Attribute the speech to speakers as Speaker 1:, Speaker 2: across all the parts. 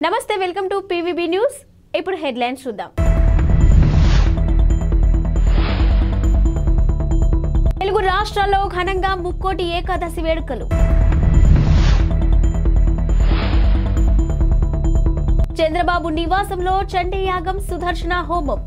Speaker 1: నమస్తే welcome to PVB news. ఇప్పుడు headlines చూద్దాం. తెలుగు రాష్ట్రాల్లో ఘనంగా ముక్కోటి ఏకాదశి వేడుకలు. చంద్రబాబు నివాసంలో చండీ యాగం, సుదర్శన హోమం.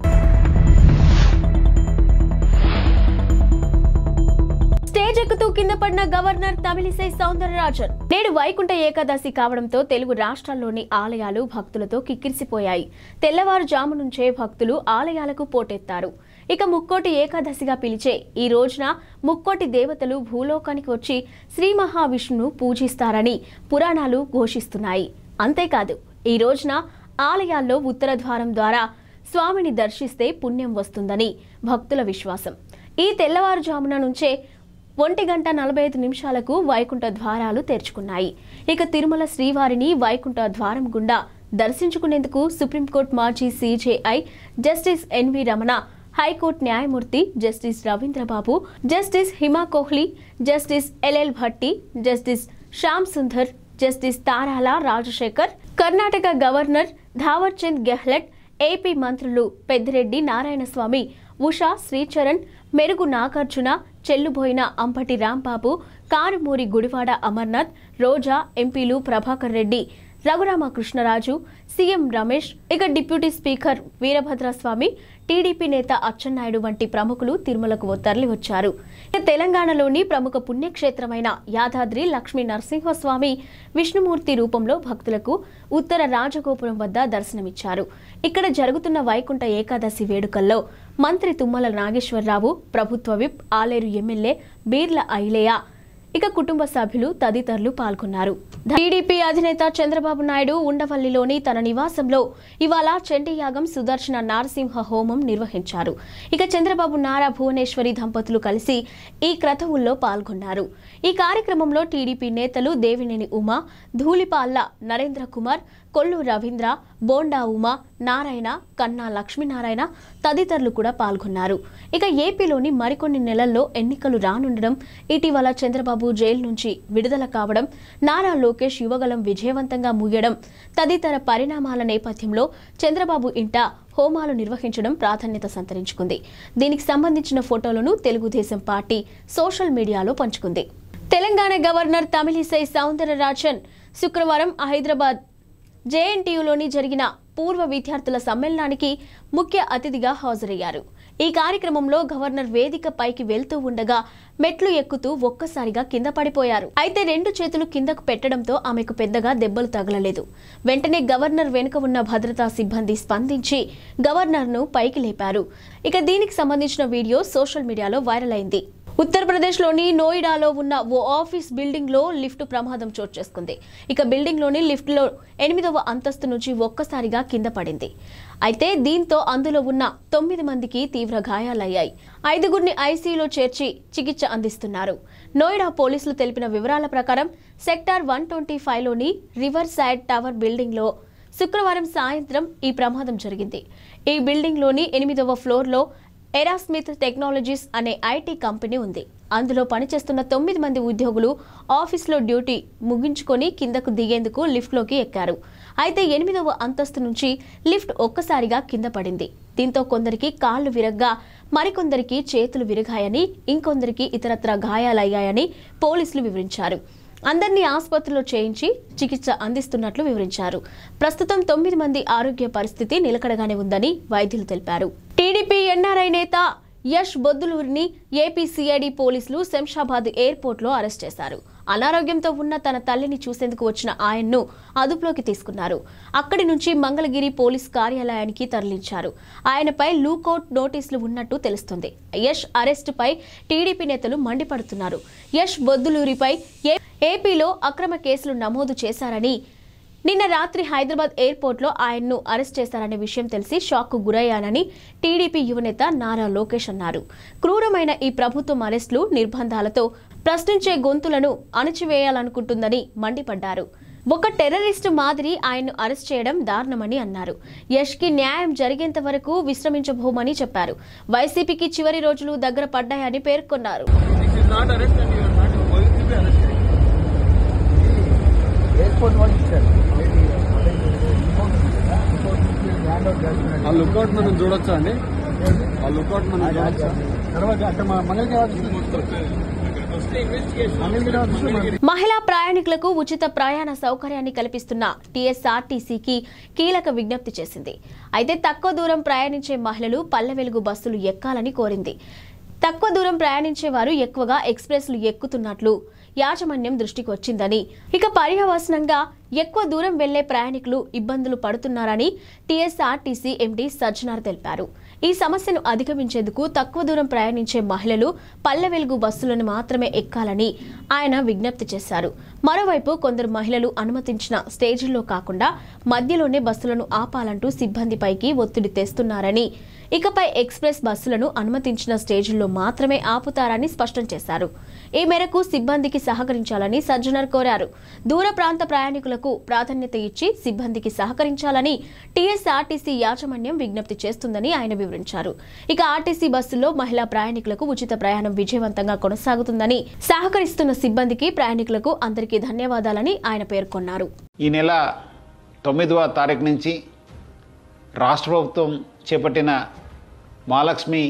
Speaker 1: స్టేజ్ ఎక్కుతూ కింద పడిన గవర్నర్ తమిళిసై సౌందరరాజన్. నేడు వైకుంఠ ఏకాదశి కావడంతో తెలుగు రాష్ట్రాల్లోని ఆలయాలు భక్తులతో కిక్కిరిసిపోయాయి. తెల్లవారుజాము నుంచే భక్తులు ఆలయాలకు పోటెత్తారు. ఇక ముక్కోటి ఏకాదశిగా పిలిచే ఈ రోజున ముక్కోటి దేవతలు భూలోకానికి వచ్చి శ్రీ మహావిష్ణును పూజిస్తారని పురాణాలు ఘోషిస్తున్నాయి. అంతేకాదు, ఈ రోజున ఆలయాల్లో ఉత్తర ద్వారం ద్వారా స్వామిని దర్శిస్తే పుణ్యం వస్తుందని భక్తుల విశ్వాసం. ఈ తెల్లవారుజామున నుంచే 1:45 వైకుంఠ ద్వారాలు తెరుచుకున్నాయి. ఇక తిరుమల శ్రీవారిని వైకుంఠ ద్వారం గుండా దర్శించుకునేందుకు సుప్రీంకోర్టు మాజీ CJI justice NV Ramana, high court న్యాయమూర్తి justice Ravindrababu, justice Hima Kohli, justice LL Bhatti, justice Shyam Sundar, justice Tarala Rajasekhar, Karnataka governor Thawar Chand Gehlot, AP మంత్రులు పెద్దిరెడ్డి నారాయణస్వామి, ఉషా శ్రీచరణ్, మెరుగు నాగార్జున, చెల్లుబోయిన అంబటి రాంబాబు, కారుమూరి గుడివాడ అమర్నాథ్, రోజా, ఎంపీలు ప్రభాకర్ రెడ్డి, రఘురామకృష్ణరాజు, సీఎం రమేష్, ఇక డిప్యూటీ స్పీకర్ వీరభద్రస్వామి, టీడీపీ నేత అచ్చెన్నాయుడు వంటి ప్రముఖులు తిరుమలకు తరలివచ్చారు. తెలంగాణలోని ప్రముఖ పుణ్యక్షేత్రమైన యాదాద్రి లక్ష్మీ నరసింహస్వామి విష్ణుమూర్తి రూపంలో భక్తులకు ఉత్తర రాజగోపురం వద్ద దర్శనమిచ్చారు. ఇక్కడ జరుగుతున్న వైకుంఠ ఏకాదశి వేడుకల్లో మంత్రి తుమ్మల నాగేశ్వరరావు, ప్రభుత్వ విప్, ఆలేరు ఎమ్మెల్యే బీర్ల ఐలేయ, ఇక కుటుంబ సభ్యులు తదితరులు పాల్గొన్నారు. టీడీపీ అధినేత చంద్రబాబు నాయుడు ఉండవల్లిలోని తన నివాసంలో ఇవాళ చండీ యాగం, సుదర్శన నారసింహ హోమం నిర్వహించారు. ఇక చంద్రబాబు, నారా భువనేశ్వరి దంపతులు కలిసి ఈ క్రతువుల్లో పాల్గొన్నారు. ఈ కార్యక్రమంలో టీడీపీ నేతలు దేవినేని ఉమా, ధూళిపాళ్ల నరేంద్ర కుమార్, కొల్లు రవీంద్ర, బోండా ఉమా, నారాయణ, కన్నా లక్ష్మీనారాయణ తదితరులు కూడా పాల్గొన్నారు. ఇక ఏపీలోని మరికొన్ని నెలల్లో ఎన్నికలు రానుండడం, ఇటీవల చంద్రబాబు జైలు నుంచి విడుదల కావడం, నారా లోకేష్ యువగలం విజయవంతంగా ముగియడం తదితర పరిణామాల నేపథ్యంలో చంద్రబాబు ఇంట హోమాలు నిర్వహించడం ప్రాధాన్యత సంతరించుకుంది. దీనికి సంబంధించిన ఫోటోలను తెలుగుదేశం పార్టీ సోషల్ మీడియాలో పంచుకుంది. తెలంగాణ గవర్నర్ తమిళిసై సౌందరరాజన్ శుక్రవారం హైదరాబాద్ జేఎన్టీయూలోని జరిగిన పూర్వ విద్యార్థుల సమ్మేళనానికి ముఖ్య అతిథిగా హాజరయ్యారు. ఈ కార్యక్రమంలో గవర్నర్ వేదిక పైకి వెళ్తూ ఉండగా మెట్లు ఎక్కుతూ ఒక్కసారిగా కింద పడిపోయారు. అయితే 2 చేతులు కిందకు పెట్టడంతో ఆమెకు పెద్దగా దెబ్బలు తగలలేదు. వెంటనే గవర్నర్ వెనుక ఉన్న భద్రతా సిబ్బంది స్పందించి గవర్నర్ను పైకి లేపారు. ఇక దీనికి సంబంధించిన వీడియో సోషల్ మీడియాలో వైరల్ అయింది. ఉత్తరప్రదేశ్లోని నోయిడాలో ఉన్న ఓ ఆఫీస్ బిల్డింగ్లో లిఫ్ట్ ప్రమాదం చోటు చేసుకుంది. ఇక బిల్డింగ్లోని లిఫ్ట్లో 8వ అంతస్తు నుంచి ఒక్కసారిగా కింద పడింది. అయితే దీంతో అందులో ఉన్న 9 మందికి తీవ్ర గాయాలయ్యాయి. 5గురిని ఐసీయూలో చేర్చి చికిత్స అందిస్తున్నారు. నోయిడా పోలీసులు తెలిపిన వివరాల ప్రకారం సెక్టార్ 125లోని రివర్ సైడ్ టవర్ బిల్డింగ్లో శుక్రవారం సాయంత్రం ఈ ప్రమాదం జరిగింది. ఈ బిల్డింగ్లోని 8వ ఫ్లోర్లో ఎరాస్మిత్ టెక్నాలజీస్ అనే ఐటీ కంపెనీ ఉంది. అందులో పనిచేస్తున్న 9 మంది ఉద్యోగులు ఆఫీస్లో డ్యూటీ ముగించుకొని కిందకు దిగేందుకు లిఫ్ట్లోకి ఎక్కారు. అయితే 8వ అంతస్తు నుంచి లిఫ్ట్ ఒక్కసారిగా కింద పడింది. దీంతో కొందరికి కాళ్లు విరగ్గా, మరికొందరికి చేతులు విరిగాయని, ఇంకొందరికి ఇతరత్ర గాయాలయ్యాయని పోలీసులు వివరించారు. అందరినీ ఆసుపత్రిలో చేయించి చికిత్స అందిస్తున్నట్లు వివరించారు. ప్రస్తుతం 9 మంది ఆరోగ్య పరిస్థితి నిలకడగానే ఉందని వైద్యులు తెలిపారు. టీడీపీ ఎన్ఆర్ఐ నేత యష్ బొద్దులూరిని ఏపీ సిఐడి పోలీసులు శంషాబాద్ ఎయిర్పోర్ట్లో అరెస్ట్ చేశారు. అనారోగ్యంతో ఉన్న తన తల్లిని చూసేందుకు వచ్చిన ఆయన్ను అదుపులోకి తీసుకున్నారు. అక్కడి నుంచి మంగళగిరి పోలీస్ కార్యాలయానికి తరలించారు. ఆయనపై లూకౌట్ నోటీసులు ఉన్నట్టు తెలుస్తుంది. యష్ అరెస్టుపై టీడీపీ నేతలు మండిపడుతున్నారు. యష్ బొద్దులూరిపై ఏపీలో అక్రమ కేసులు నమోదు చేశారని, నిన్న రాత్రి హైదరాబాద్ ఎయిర్పోర్ట్లో ఆయన్ను అరెస్ట్ చేశారనే విషయం తెలిసి షాక్కు గురయ్యానని టీడీపీ యువనేత నారా లోకేష్ అన్నారు. క్రూరమైన ఈ ప్రభుత్వం అరెస్టులు, నిర్బంధాలతో ప్రశ్నించే గొంతులను అణచివేయాలనుకుంటుందని మండిపడ్డారు. ఒక టెర్రరిస్టు మాదిరి ఆయన్ను అరెస్ట్ చేయడం దారుణమని అన్నారు. యష్కి న్యాయం జరిగేంత వరకు విశ్రమించబోమని చెప్పారు. వైసీపీకి చివరి రోజులు దగ్గర పడ్డాయని పేర్కొన్నారు.
Speaker 2: ఎయిర్పోర్ట్ వాళ్ళు ఇచ్చారు. ఆ లుక్అవుట్ మనం చూడొచ్చా అండి? ఆ లుక్అవుట్ మనం చూడొచ్చా?
Speaker 1: మహిళా ప్రయాణికులకు ఉచిత ప్రయాణ సౌకర్యాన్ని కల్పిస్తున్న టీఎస్ఆర్టీసీకి కీలక విజ్ఞప్తి చేసింది. అయితే తక్కువ దూరం ప్రయాణించే మహిళలు పల్లె వెలుగు బస్సులు ఎక్కాలని కోరింది. తక్కువ దూరం ప్రయాణించే వారు ఎక్కువగా ఎక్స్ప్రెస్లు ఎక్కుతున్నట్లు యాజమాన్యం దృష్టికి వచ్చిందని, ఇక పర్యవసనంగా ఎక్కువ దూరం వెళ్లే ప్రయాణికులు ఇబ్బందులు పడుతున్నారని టీఎస్ఆర్టీసీ ఎండీ సజ్జనార్ తెలిపారు. ఈ సమస్యను అధిగమించేందుకు తక్కువ దూరం ప్రయాణించే మహిళలు పల్లె వెలుగు బస్సులను మాత్రమే ఎక్కాలని ఆయన విజ్ఞప్తి చేశారు. మరోవైపు కొందరు మహిళలు అనుమతించిన స్టేజీల్లో కాకుండా మధ్యలోనే బస్సులను ఆపాలంటూ సిబ్బందిపైకి ఒత్తిడి తెస్తున్నారని, ఇకపై ఎక్స్ప్రెస్ బస్సులను అనుమతించిన స్టేజీల్లో మాత్రమే ఆపుతారని స్పష్టం చేశారు. ఈ మేరకు సిబ్బందికి సహకరించాలని సజ్జనార్ కోరారు. దూర ప్రాంత ప్రయాణికులకు ప్రాధాన్యత ఇచ్చి సిబ్బందికి సహకరించాలని టీఎస్ఆర్టీసీ యాజమాన్యం విజ్ఞప్తి చేస్తుందని ఆయన వివరించారు. ఇక ఆర్టీసీ బస్సుల్లో మహిళా ప్రయాణికులకు ఉచిత ప్రయాణం విజయవంతంగా కొనసాగుతుందని, సహకరిస్తున్న సిబ్బందికి ప్రయాణికులకు అందరికీ ధన్యవాదాలని ఆయన పేర్కొన్నారు.
Speaker 3: ఈ నెల 9వ తారీఖు నుంచి రాష్ట్ర ప్రభుత్వం చేపట్టిన మహాలక్ష్మి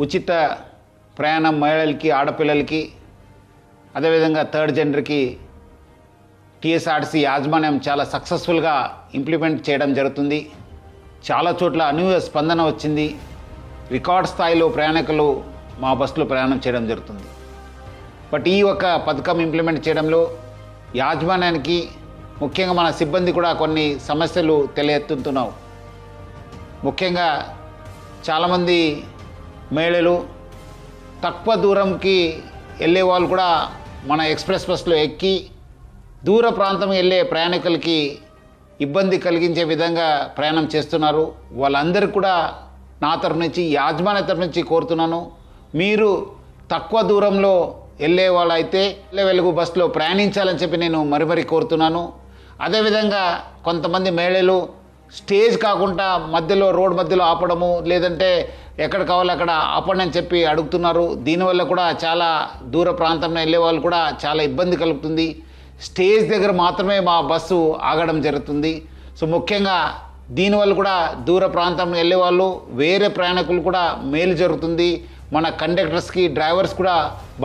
Speaker 3: ఉచిత ప్రయాణం మహిళలకి, ఆడపిల్లలకి, అదేవిధంగా థర్డ్ జెండర్కి టీఎస్ఆర్టీసీ యాజమాన్యం చాలా సక్సెస్ఫుల్గా ఇంప్లిమెంట్ చేయడం జరుగుతుంది. చాలా చోట్ల అనూహ్య స్పందన వచ్చింది. రికార్డ్ స్థాయిలో ప్రయాణికులు మా బస్సులో ప్రయాణం చేయడం జరుగుతుంది. బట్ ఈ ఒక పథకం ఇంప్లిమెంట్ చేయడంలో యాజమాన్యానికి, ముఖ్యంగా మన సిబ్బంది కూడా కొన్ని సమస్యలు తెలియెత్తుతున్నావు. ముఖ్యంగా చాలామంది మహిళలు తక్కువ దూరంకి వెళ్ళే వాళ్ళు కూడా మన ఎక్స్ప్రెస్ బస్సులో ఎక్కి దూర ప్రాంతం వెళ్ళే ప్రయాణికులకి ఇబ్బంది కలిగించే విధంగా ప్రయాణం చేస్తున్నారు. వాళ్ళందరికీ కూడా నా తరఫు నుంచి, యాజమాన్య తరఫు నుంచి కోరుతున్నాను, మీరు తక్కువ దూరంలో వెళ్ళే వాళ్ళైతే వెలుగు బస్సులో ప్రయాణించాలని చెప్పి నేను మరీ కోరుతున్నాను. అదేవిధంగా కొంతమంది మహిళలు స్టేజ్ కాకుండా మధ్యలో, రోడ్ మధ్యలో ఆపడము, లేదంటే ఎక్కడ కావాలో అక్కడ ఆపండి అని చెప్పి అడుగుతున్నారు. దీనివల్ల కూడా చాలా దూర ప్రాంతంలో వెళ్ళే వాళ్ళు కూడా చాలా ఇబ్బంది కలుగుతుంది. స్టేజ్ దగ్గర మాత్రమే మా బస్సు ఆగడం జరుగుతుంది. సో ముఖ్యంగా దీనివల్ల కూడా దూర ప్రాంతంలో వెళ్ళే వాళ్ళు, వేరే ప్రయాణికులు కూడా మేలు జరుగుతుంది. మన కండక్టర్స్కి, డ్రైవర్స్ కూడా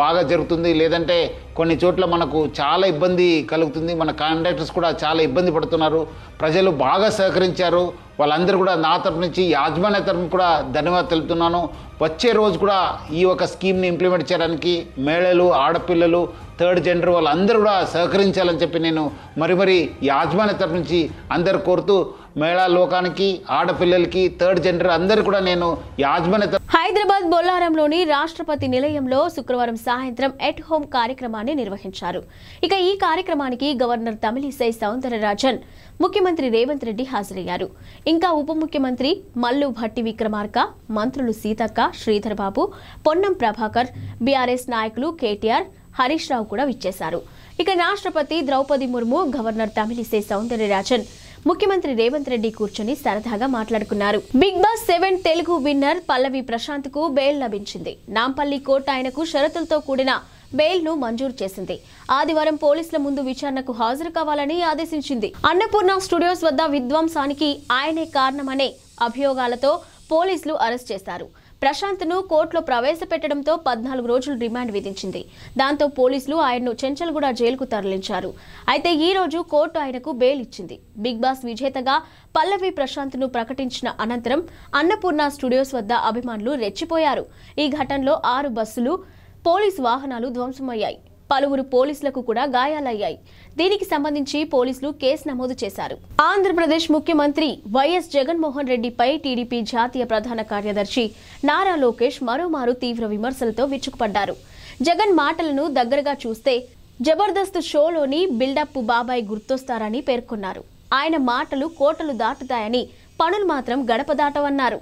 Speaker 3: బాగా జరుగుతుంది. లేదంటే కొన్ని చోట్ల మనకు చాలా ఇబ్బంది కలుగుతుంది. మన కండక్టర్స్ కూడా చాలా ఇబ్బంది పడుతున్నారు. ప్రజలు బాగా సహకరించారు. వాళ్ళందరూ కూడా నా తరఫు నుంచి, యాజమాన్య తరఫున కూడా ధన్యవాదాలు తెలుపుతున్నాను. వచ్చే రోజు కూడా ఈ ఒక స్కీమ్ని ఇంప్లిమెంట్ చేయడానికి మహిళలు, ఆడపిల్లలు, థర్డ్ జెండర్ వాళ్ళందరూ కూడా సహకరించాలని చెప్పి నేను మరీ యాజమాన్య తరఫు నుంచి అందరు కోరుతూ, మహిళా లోకానికి, ఆడపిల్లలకి, థర్డ్ జెండర్ అందరూ కూడా నేను యాజమాన్య.
Speaker 1: హైదరాబాద్ బొల్లారంలోని రాష్ట్రపతి నిలయంలో శుక్రవారం సాయంత్రం ఎట్ హోమ్ కార్యక్రమాన్ని నిర్వహించారు. ఇక ఈ కార్యక్రమానికి గవర్నర్ తమిళిసై సౌందరరాజన్, ముఖ్యమంత్రి రేవంత్ రెడ్డి హాజరయ్యారు. ఇంకా ఉప ముఖ్యమంత్రి మల్లు భట్టి విక్రమార్క, మంత్రులు సీతక్క, శ్రీధర్ బాబు, పొన్నం ప్రభాకర్, బీఆర్ఎస్ నాయకులు కేటీఆర్, హరీష్ రావు కూడా విచ్చేశారు. ఇక రాష్ట్రపతి ద్రౌపది ముర్ము, గవర్నర్ తమిళిసై సౌందరరాజన్, ముఖ్యమంత్రి రేవంత్ రెడ్డి కూర్చొని సరదాగా మాట్లాడుకున్నారు. బిగ్ బాస్ 7 తెలుగు విన్నర్ పల్లవి ప్రశాంత్ కు బెయిల్ లభించింది. నాంపల్లి కోర్టు ఆయనకు షరతులతో కూడిన బెయిల్ ను మంజూరు చేసింది. ఆదివారం పోలీసుల ముందు విచారణకు హాజరు కావాలని ఆదేశించింది. అన్నపూర్ణ స్టూడియోస్ వద్ద విధ్వంసానికి ఆయనే కారణమనే అభియోగాలతో పోలీసులు అరెస్ట్ చేశారు. ప్రశాంత్ ను కోర్టులో ప్రవేశపెట్టడంతో 14 రోజులు రిమాండ్ విధించింది. దాంతో పోలీసులు ఆయన్ను చెంచల్గూడ జైలుకు తరలించారు. అయితే ఈ రోజు కోర్టు ఆయనకు బెయిల్ ఇచ్చింది. బిగ్ బాస్ విజేతగా పల్లవి ప్రశాంత్ ను ప్రకటించిన అనంతరం అన్నపూర్ణ స్టూడియోస్ వద్ద అభిమానులు రెచ్చిపోయారు. ఈ ఘటనలో 6 బస్సులు, పోలీసు వాహనాలు ధ్వంసమయ్యాయి. పలువురు పోలీసులకు కూడా గాయాలయ్యాయి. దీనికి సంబంధించి పోలీసులు కేసు నమోదు చేశారు. ఆంధ్రప్రదేశ్ ముఖ్యమంత్రి వైఎస్ జగన్మోహన్ రెడ్డిపై టీడీపీ జాతీయ ప్రధాన కార్యదర్శి నారా లోకేష్ మరోమారు తీవ్ర విమర్శలతో విరుచుకుపడ్డారు. జగన్ మాటలను దగ్గరగా చూస్తే జబర్దస్త్ షోలోని బిల్డప్ బాబాయ్ గుర్తొస్తారని పేర్కొన్నారు. ఆయన మాటలు కోటలు దాటుతాయని, పనులు మాత్రం గడప దాటవన్నారు.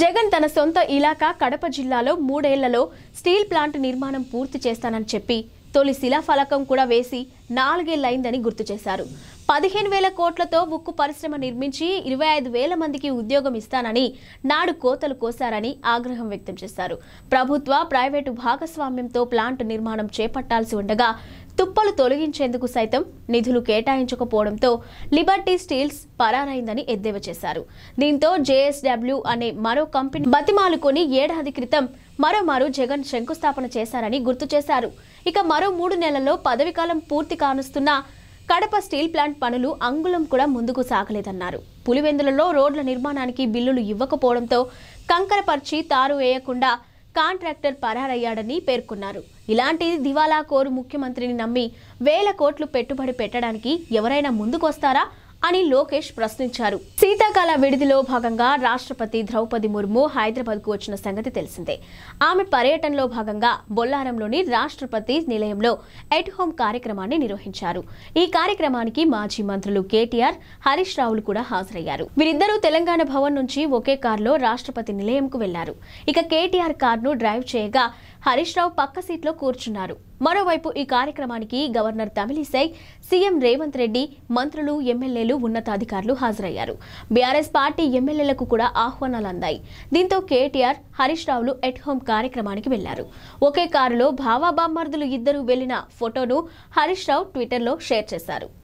Speaker 1: జగన్ తన సొంత ఇలాకా కడప జిల్లాలో 3 ఏళ్లలో స్టీల్ ప్లాంట్ నిర్మాణం పూర్తి చేస్తానని చెప్పి తొలి శిలాఫలకం కూడా వేసి 4 ఏళ్లైందని గుర్తు చేశారు. 15,000 కోట్లతో ఉక్కు పరిశ్రమ నిర్మించి 25,000 మందికి ఉద్యోగం ఇస్తానని నాడు కోతలు కోశారని ఆగ్రహం వ్యక్తం చేశారు. ప్రభుత్వ, ప్రైవేటు భాగస్వామ్యంతో ప్లాంట్ నిర్మాణం చేపట్టాల్సి ఉండగా తుప్పలు తొలగించేందుకు సైతం నిధులు కేటాయించకపోవడంతో లిబర్టీ స్టీల్స్ పరారైందని ఎద్దేవా చేశారు. దీంతో జేఎస్డబ్ల్యూ అనే మరో కంపెనీ బతిమాలుకొని ఏడాది క్రితం మరోమారు జగన్ శంకుస్థాపన చేశారని గుర్తు చేశారు. ఇక మరో 3 నెలల్లో పదవీకాలం పూర్తి కానుస్తున్న కడప స్టీల్ ప్లాంట్ పనులు అంగుళం కూడా ముందుకు సాగలేదన్నారు. పులివెందులలో రోడ్ల నిర్మాణానికి బిల్లులు ఇవ్వకపోవడంతో కంకరపర్చి తారు వేయకుండా కాంట్రాక్టర్ పరారయ్యాడని పేర్కొన్నారు. ఇలాంటి దివాలా కోరు ముఖ్యమంత్రిని నమ్మి వేల కోట్లు పెట్టుబడి పెట్టడానికి ఎవరైనా ముందుకొస్తారా అని లోకేష్ ప్రశ్నించారు. శీతాకాల విడిదిలో భాగంగా రాష్ట్రపతి ద్రౌపది ముర్ము హైదరాబాద్కు వచ్చిన సంగతి తెలిసిందే. ఆమె పర్యటనలో భాగంగా బొల్లారంలోని రాష్ట్రపతి నిలయంలో ఎట్ హోమ్ కార్యక్రమాన్ని నిర్వహించారు. ఈ కార్యక్రమానికి మాజీ మంత్రులు కేటీఆర్, హరీష్ రావులు కూడా హాజరయ్యారు. వీరిద్దరూ తెలంగాణ భవన్ నుంచి ఒకే కారులో రాష్ట్రపతి నిలయంకు వెళ్లారు. ఇక కేటీఆర్ కారును డ్రైవ్ చేయగా హరీష్ రావు పక్క సీట్లో కూర్చున్నారు. మరోవైపు ఈ కార్యక్రమానికి గవర్నర్ తమిళిసై, సీఎం రేవంత్ రెడ్డి, మంత్రులు, ఎమ్మెల్యేలు, ఉన్నతాధికారులు హాజరయ్యారు. బీఆర్ఎస్ పార్టీ ఎమ్మెల్యేలకు కూడా ఆహ్వానాలు అందాయి. దీంతో కేటీఆర్, హరీష్ రావులు ఎట్ హోమ్ కార్యక్రమానికి వెళ్లారు. ఒకే కారులో బామర్దులు ఇద్దరు వెళ్లిన ఫోటోను హరీష్ రావు ట్విట్టర్లో షేర్ చేశారు.